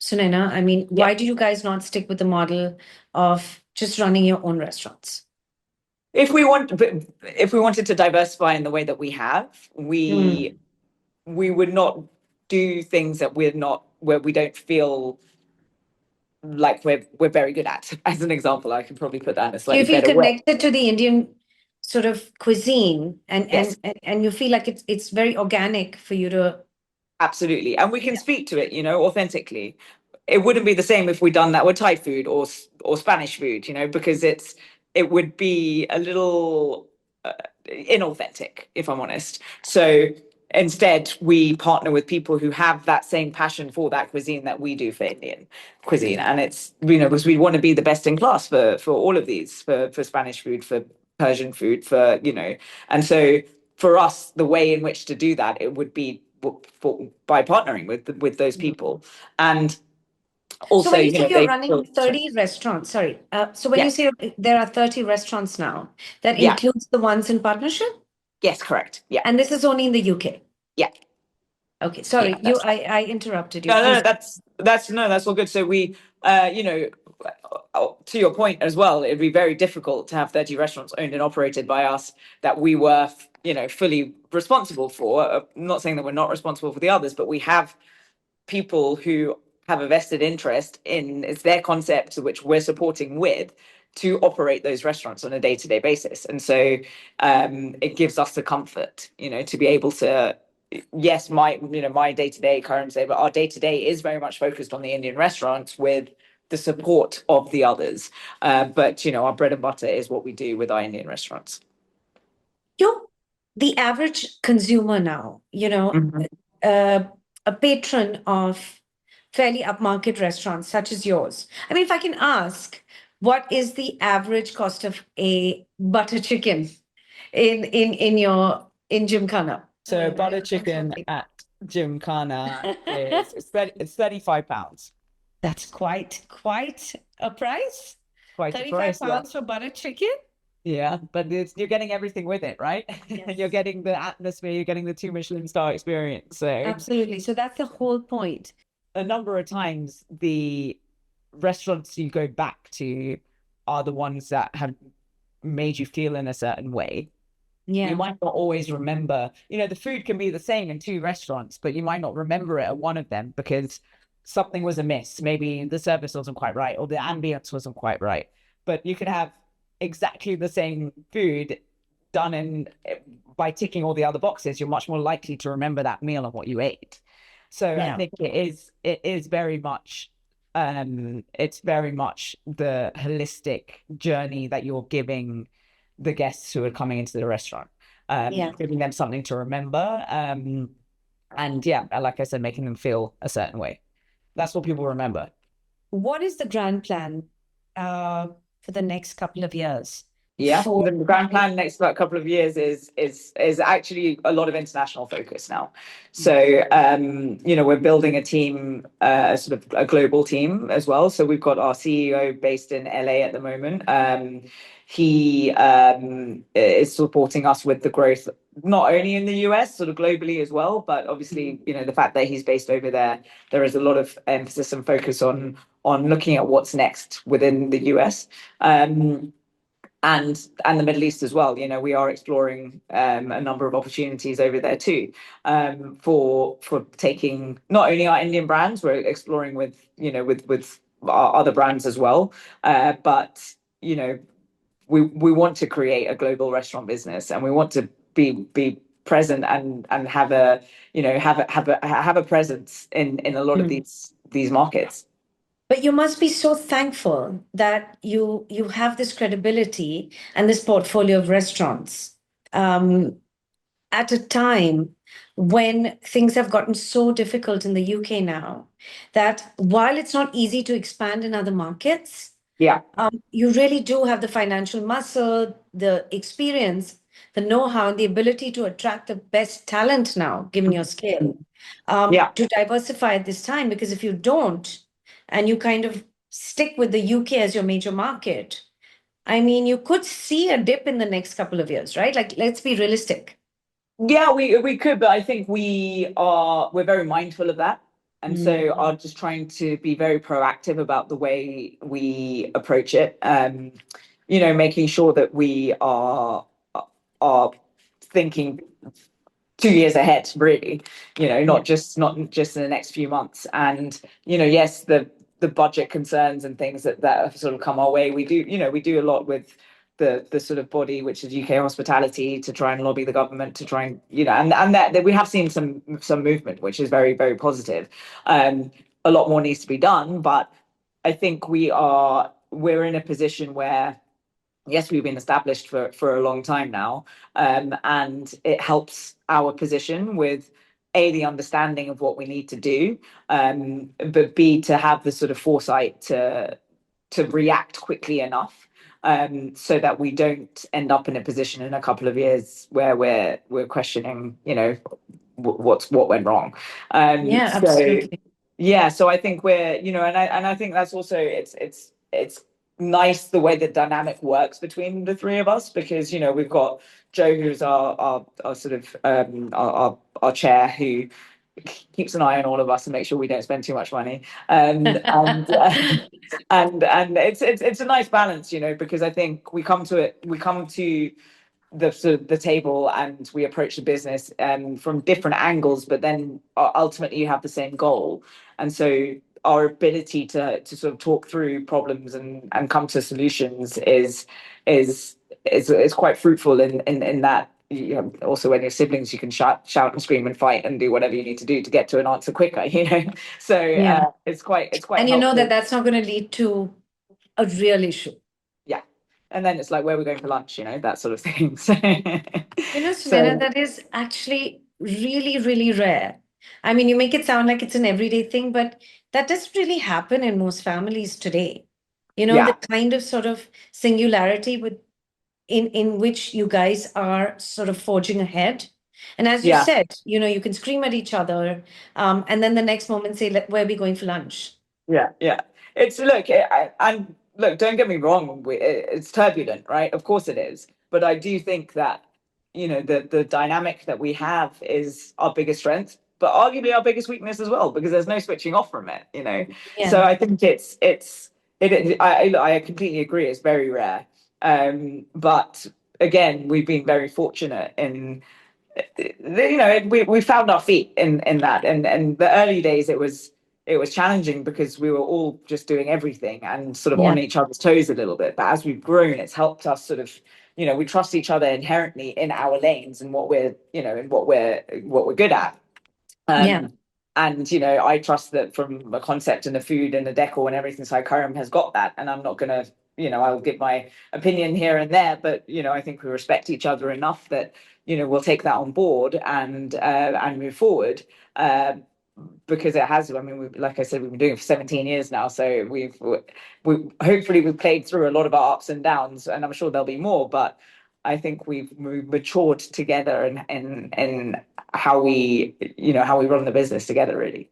Sunaina? I mean, Yeah. why do you guys not stick with the model of just running your own restaurants? If we wanted to diversify in the way that we have, we Mm. we would not do things that where we don't feel like we're very good at. As an example, I can probably put that in a Do you slightly feel better way. connected to the Indian sort of cuisine, and Yes, and you feel like it's very organic for you to? absolutely. And we can Yeah. speak to it, you know, authentically. It wouldn't be the same if we'd done that with Thai food or Spanish food, you know, because it would be a little inauthentic, if I'm honest. So instead, we partner with people who have that same passion for that cuisine that we do for Indian cuisine, and it's, you know, because we want to be the best in class for all of these, for Spanish food, for Persian food, for, you know, and so for us, the way in which to do that, it would be by partnering with those people. And So also, when you you say know, you're they running sorry. 30 restaurants, sorry. So when you Yes, say there are 30 restaurants now, that yeah, includes the ones in partnership? yes, correct, yeah, And this is only in the UK. yeah, Okay, yeah, sorry, that's right. I interrupted you. No, no, Please. no, that's no, that's all good. So we, you know, to your point as well, it'd be very difficult to have 30 restaurants owned and operated by us that we were, you know, fully responsible for. I'm not saying that we're not responsible for the others, but we have people who have a vested interest in, it's their concept which we're supporting with, to operate those restaurants on a day-to-day basis. And so it gives us the comfort, you know, to be able to, yes, my day-to-day current day, but our day-to-day is very much focused on the Indian restaurants with the support of the others. But you know, our bread and butter is what we do with our Indian restaurants. You, the average consumer now, Mhm. uh, a patron of fairly upmarket restaurants such as yours. I mean, if I can ask, what is the average cost of a butter chicken in Gymkhana? So butter chicken at Gymkhana is it's £35. That's quite a price. Quite a 35 price, yeah. pounds for butter chicken? Yeah, but you're getting everything with it, right? Yes. You're getting the atmosphere, you're getting the two Michelin star experience. So Absolutely. So that's the whole point. a number of times the restaurants you go back to are the ones that have made you feel in a certain way. You Yeah. might not always remember, you know, the food can be the same in two restaurants, but you might not remember it at one of them because something was amiss. Maybe the service wasn't quite right or the ambience wasn't quite right. But you can have exactly the same food done in by ticking all the other boxes. You're much more likely to remember that meal and what you ate. So I Yeah. think it is very much it's very much the holistic journey that you're giving the guests who are coming into the restaurant, Yeah. giving them something to remember, and yeah, like I said, making them feel a certain way. That's what people remember. What is the grand plan for the next couple of years? Yeah, the grand plan next about couple of years is actually a lot of international focus now. So we're building a team, sort of a global team as well. So we've got our CEO based in LA at the moment. He is supporting us with the growth, not only in the US, sort of globally as well, but obviously, the fact that he's based over there, there is a lot of emphasis and focus on looking at what's next within the US. And the Middle East as well. We are exploring a number of opportunities over there too, for taking not only our Indian brands, we're exploring with our other brands as well, but we want to create a global restaurant business, and we want to be present and have a presence in a lot of these markets. But you must be so thankful that you have this credibility and this portfolio of restaurants at a time when things have gotten so difficult in the UK now, that while it's not easy to expand in other markets, Yeah. you really do have the financial muscle, the experience, the know-how, and the ability to attract the best talent now, given your scale, Yeah. to diversify at this time. Because if you don't, and you kind of stick with the UK as your major market, I mean, you could see a dip in the next couple of years, right? Like, let's be realistic. Yeah, we could, but I think we're very mindful of that. And so are just trying to be very proactive about the way we approach it. Making sure that we are thinking 2 years ahead, really, not just in the next few months. And, yes, the budget concerns and things that have sort of come our way. We do a lot with the sort of body, which is UK Hospitality, to try and lobby the government to try and, and that we have seen some movement, which is very, very positive. A lot more needs to be done, but I think we're in a position where, yes, we've been established for a long time now, and it helps our position with the understanding of what we need to do, but B, to have the sort of foresight to react quickly enough, so that we don't end up in a position in a couple of years where we're questioning, what went wrong. Yeah, So absolutely. yeah, so I think we're, and I think that's also it's nice the way the dynamic works between the three of us, because we've got Joe, who's our sort of our chair, who keeps an eye on all of us and makes sure we don't spend too much money, and it's a nice balance, because I think we come to the table, and we approach the business from different angles, but then ultimately you have the same goal. And so our ability to sort of talk through problems and come to solutions is quite fruitful in that. Also, when you're siblings, you can shout and scream and fight and do whatever you need to do to get to an answer quicker. So Yeah. it's quite And you know that helpful. that's not going to lead to a real issue. Yeah, and then it's like, where we're going for lunch, that sort of thing. So, Sunaina, so that is actually really, really rare. I mean, you make it sound like it's an everyday thing, but that doesn't really happen in most families today. The yeah, kind of sort of singularity in which you guys are sort of forging ahead. And as you yeah. said, you can scream at each other, and then the next moment say, where are we going for lunch? Yeah, yeah. It's look, and look, don't get me wrong. It's turbulent, right? Of course it is. But I do think that the dynamic that we have is our biggest strength, but arguably our biggest weakness as well, because there's no switching off from it. So Yeah. I think I completely agree. It's very rare. But again, we've been very fortunate in we found our feet in that, and the early days it was challenging, because we were all just doing everything and sort of Yeah. on each other's toes a little bit. But as we've grown, it's helped us sort of, we trust each other inherently in our lanes and what we're good at. Yeah. And I trust that from a concept and the food and the decor and everything, so Karam has got that, and I'm not gonna, I'll give my opinion here and there, but I think we respect each other enough that we'll take that on board and move forward. because it has. I mean, like I said, we've been doing it for 17 years now, so we hopefully we've played through a lot of our ups and downs, and I'm sure there'll be more. But I think we've matured together, and how we, how we run the business together, really.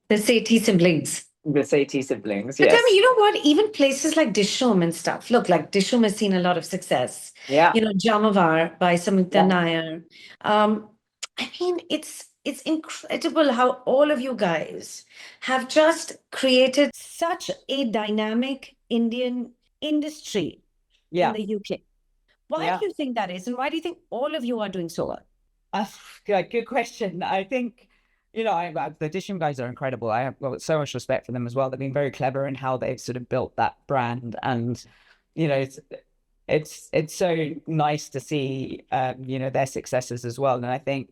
The Sethi siblings. The Sethi siblings, But tell me, yes. you know what? Even places like Dishum and stuff. Look, like Dishum has seen a lot of success. Yeah. Jamavar by Samita Yeah. Nair. Um, I mean, it's incredible how all of you guys have just created such a dynamic Indian industry in Yeah. the UK. Why Yeah. do you think that is? And why do you think all of you are doing so well? Good question. I think, the Disham guys are incredible. I have got so much respect for them as well. They've been very clever in how they've sort of built that brand, and it's so nice to see their successes as well. And I think,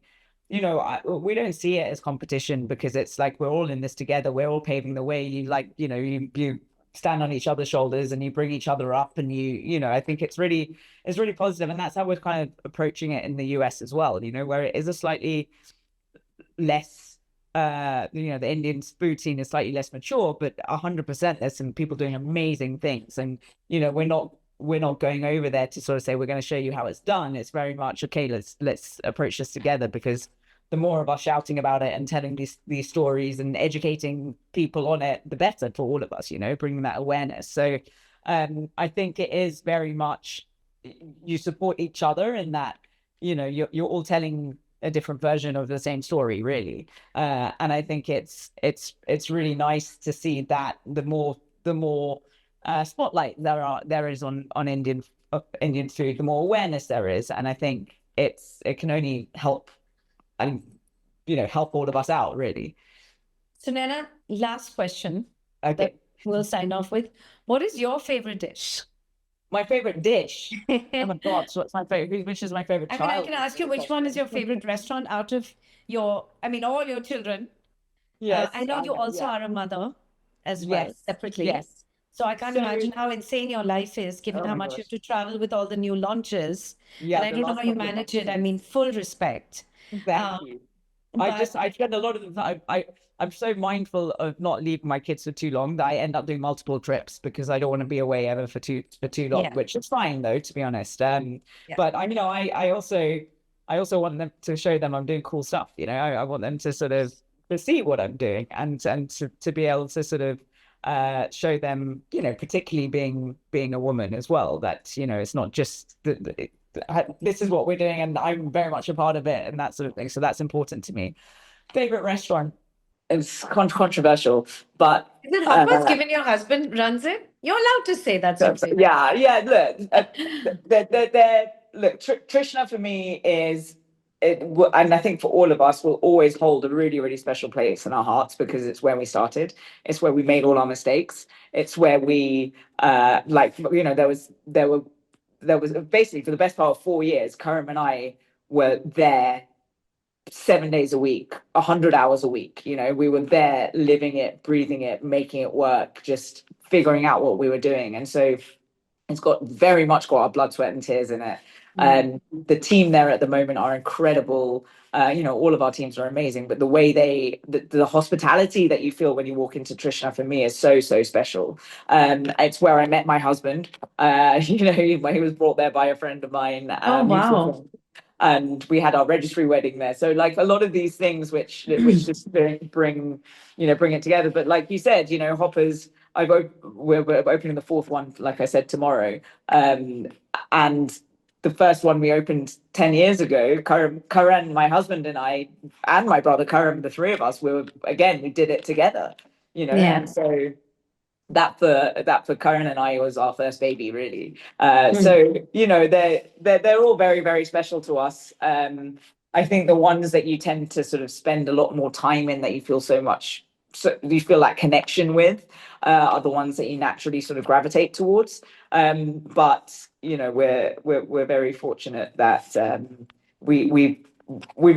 we don't see it as competition, because it's like we're all in this together. We're all paving the way. You stand on each other's shoulders and you bring each other up, and I think it's really positive, and that's how we're kind of approaching it in the US as well. Where it is a slightly less, the Indian food scene is slightly less mature, but 100% there's some people doing amazing things. And we're not going over there to sort of say we're going to show you how it's done. It's very much, okay, let's approach this together, because the more of us shouting about it and telling these stories and educating people on it, the better for all of us, bringing that awareness. So I think it is very much, you support each other in that, you're all telling a different version of the same story, really. And I think it's really nice to see that the more spotlight there is on Indian food, the more awareness there is. And I think it can only help, and help all of us out, really. Sunaina, last question that Okay. we'll sign off with. What is your favorite dish? My favorite dish. Oh my God, so what's my favorite? Which is my favorite I mean, I child? can ask you which one is your favorite restaurant out of all your children. Yes, I know you also yeah. are a mother as well, Yes, separately. yes. So I can't So, imagine how insane your life is, given oh how my much you gosh. have to travel with all the new launches. And Yeah, I the don't know how last you couple of manage months. it. I mean, full respect. Thank Um, you. but I spend a lot of the time. I'm so mindful of not leaving my kids for too long that I end up doing multiple trips, because I don't want to be away ever for too long, yeah, which is fine though, to be honest. yeah. But I also want them to show them I'm doing cool stuff. I want them to sort of to see what I'm doing, and to be able to sort of show them, particularly being a woman as well, that it's not just this is what we're doing, and I'm very much a part of it, and that sort of thing. So that's important to me. Favorite restaurant? It's controversial, but Is it Hoppers, given your husband runs it? You're allowed to say that's your favorite. yeah, yeah. Look, look. Trishna for me is and I think for all of us, will always hold a really, really special place in our hearts, because it's where we started. It's where we made all our mistakes. It's where we there was basically, for the best part of 4 years, Karam and I were there 7 days a week, 100 hours a week. We were there living it, breathing it, making it work, just figuring out what we were doing. And so it's got very much got our blood, sweat, and tears in it. The team there at the moment are incredible. All of our teams are amazing, but the way the hospitality that you feel when you walk into Trishna, for me, is so, so special. It's where I met my husband. He was brought there by a friend of mine, Oh, mutual wow. friend, and we had our registry wedding there. So, like, a lot of these things which just bring it together. But like you said, Hoppers, we're opening the fourth one, like I said, tomorrow. And the first one we opened 10 years ago, Karan, my husband, and I, and my brother Karan, the three of us, we did it together, Yeah. and so that for Karan and I was our first baby, really. Mm. So they're all very, very special to us. I think the ones that you tend to sort of spend a lot more time in, that you feel you feel that connection with, are the ones that you naturally sort of gravitate towards. But we're very fortunate that we've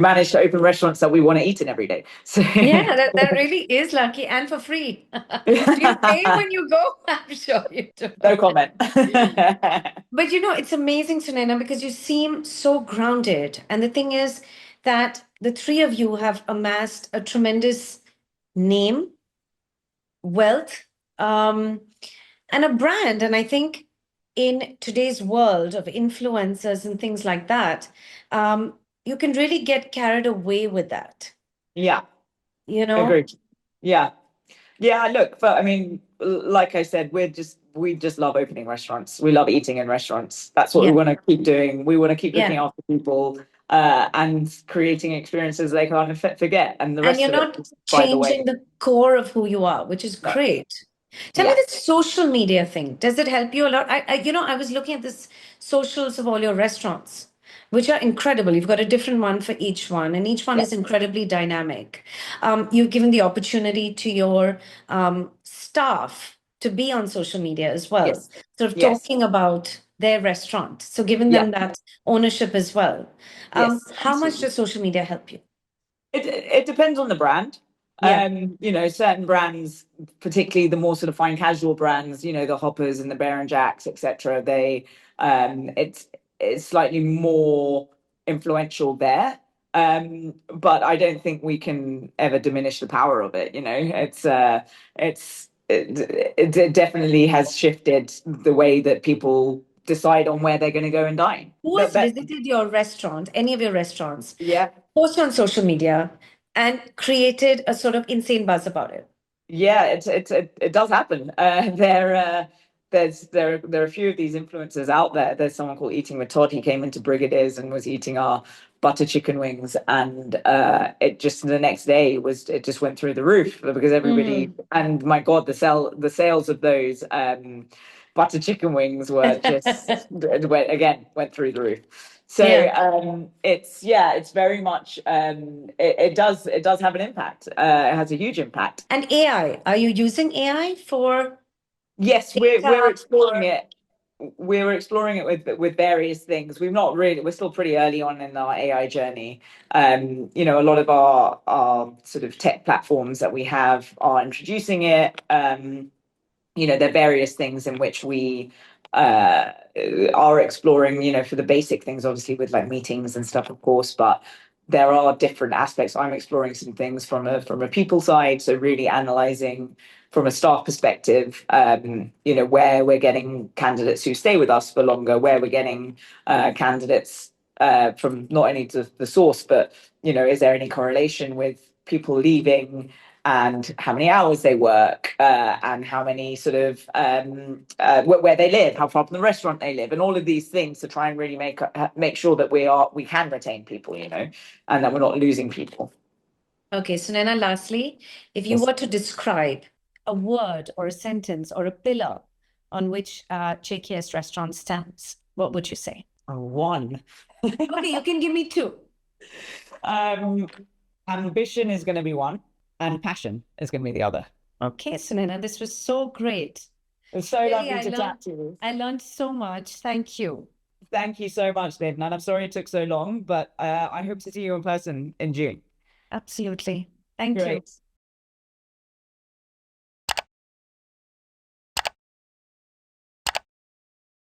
managed to open restaurants that we want to eat in every day. So Yeah, that really is lucky, and for free. Do you pay when you go? I'm sure you do. no comment. But it's amazing, Sunaina, because you seem so grounded. And the thing is that the three of you have amassed a tremendous name, wealth, and a brand. And I think in today's world of influencers and things like that, you can really get carried away with that, Yeah, you know? agreed. Yeah. Yeah, look, but I mean, like I said, we just love opening restaurants. We love eating in restaurants. That's what we Yeah. want to keep doing. We want to keep looking Yeah. after people and creating experiences they can't forget. And the And rest you're of it, not by the way, changing the core of who you are, which is no. great. Tell me Yeah. the social media thing. Does it help you a lot? I was looking at this socials of all your restaurants, which are incredible. You've got a different one for each one, and each one is Yes. incredibly dynamic. You've given the opportunity to your staff to be on social media as well, Yes. sort of Yes. talking about their restaurant. So giving Yeah. them that ownership as well. Yes. How much Absolutely. does social media help you? It depends on the brand. Yeah. You know, certain brands, particularly the more sort of fine casual brands, you know, the Hoppers and the Bear and Jacks, etc. They it's slightly more influential there. But I don't think we can ever diminish the power of it. You know, it definitely has shifted the way that people decide on where they're going to go and dine. Who has visited your restaurant, any of your restaurants, Yeah. post on social media, and created a sort of insane buzz about it? Yeah, it does happen. There are a few of these influencers out there. There's someone called Eating with Todd. He came into Brigadier's and was eating our butter chicken wings, and it just the next day it just went through the roof because everybody, Mm. and my God, the sales of those butter chicken wings were just went through the roof. So Yeah. it's very much it does have an impact. It has a huge impact. And AI, are you using AI for Yes, we're data exploring or? it. We're exploring it with various things. We're still pretty early on in our AI journey. You know, a lot of our sort of tech platforms that we have are introducing it. You know, there are various things in which we uh, are exploring, you know, for the basic things, obviously with like meetings and stuff, of course, but there are different aspects. I'm exploring some things from a people side, so really analyzing from a staff perspective, you know, where we're getting candidates who stay with us for longer, where we're getting candidates from not only the source, but you know, is there any correlation with people leaving and how many hours they work, and how many sort of where they live, how far from the restaurant they live, and all of these things to try and really make sure that we can retain people, you know, and that we're not losing people. Okay, so Nana, lastly, if you Yes. were to describe a word or a sentence or a pillar on which JKS Restaurant stands, what would you say? One. Okay, you can give me two. Um, Ambition is going to be one, and passion is going to be the other. Okay, Sunaina, this was so great. It's so Really, lovely to chat to you. I learned so much. Thank you. Thank you so much, Devnag. And I'm sorry it took so long, but I hope to see you in person in June. Absolutely. Thank you. Great.